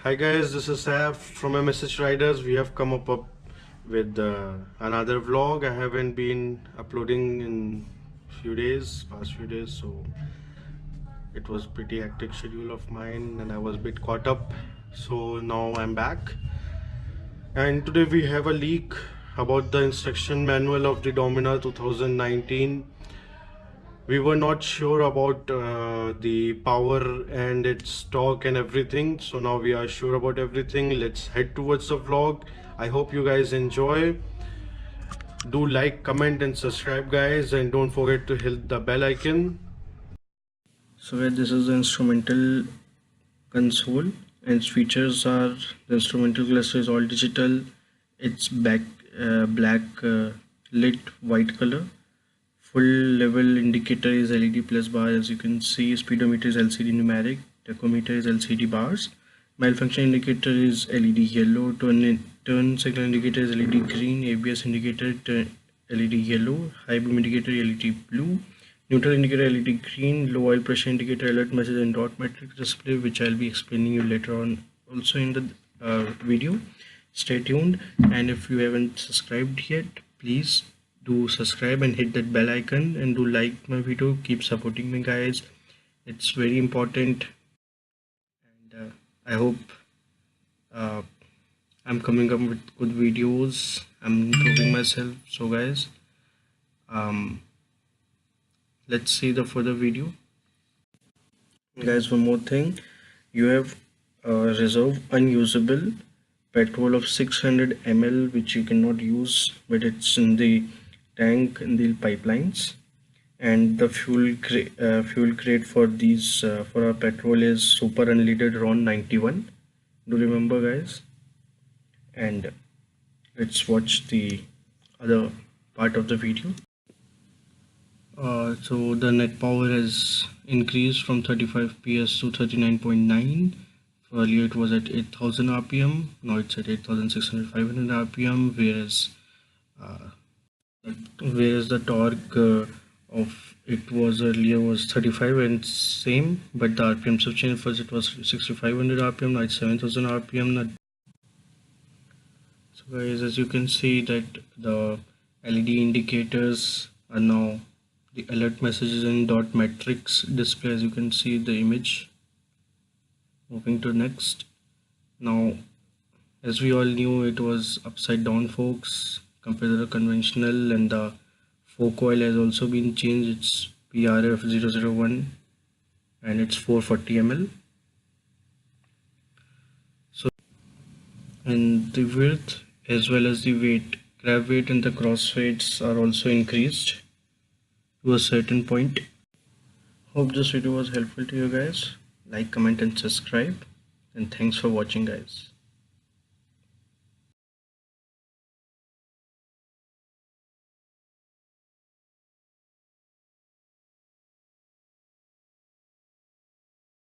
Hi guys, this is Saf from MSH Riders. We have come up with another vlog. I haven't been uploading in past few days, so it was pretty hectic schedule of mine and I was a bit caught up. So now I'm back. And today we have a leak about the instruction manual of the Dominar 2019. We were not sure about the power and its torque and everything, so now we are sure about everything. Let's head towards the vlog. I hope you guys enjoy. Do like, comment and subscribe guys, and don't forget to hit the bell icon. So this is the instrumental console and its features are: the instrumental cluster is all digital, it's black lit white color. Full level indicator is LED plus bar, as you can see. Speedometer is LCD numeric. Tachometer is LCD bars. Malfunction indicator is LED yellow. Turn signal indicator is LED green. ABS indicator LED yellow. High beam indicator LED blue. Neutral indicator LED green. Low oil pressure indicator alert message and dot matrix display, which I'll be explaining you later on also in the video. Stay tuned, and if you haven't subscribed yet, please do subscribe and hit that bell icon, and do like my video. Keep supporting me guys, it's very important. And I hope I'm coming up with good videos. I'm improving myself. So guys, let's see the further video. Guys, one more thing, you have reserve unusable petrol of 600 ml which you cannot use, but it's in the tank in the pipelines. And the fuel crate for these for our petrol is super unleaded RON 91. Do remember guys. And let's watch the other part of the video. So the net power has increased from 35 PS to 39.9. Earlier it was at 8000 rpm, now it's at 8600 rpm, whereas the torque of it was earlier was 35 and same, but the rpms have changed. First it was 6500 rpm, now it's 7000 rpm. So guys, as you can see that the LED indicators are now the alert messages and dot matrix display, as you can see the image. Moving to next. Now, as we all knew, it was upside down forks compared to the conventional, and the fork oil has also been changed. It's PRF 001 and it's 440 ml. So, and the width as well as the weight, grab weight and the cross weights are also increased to a certain point. Hope this video was helpful to you guys. Like, comment and subscribe, and thanks for watching guys.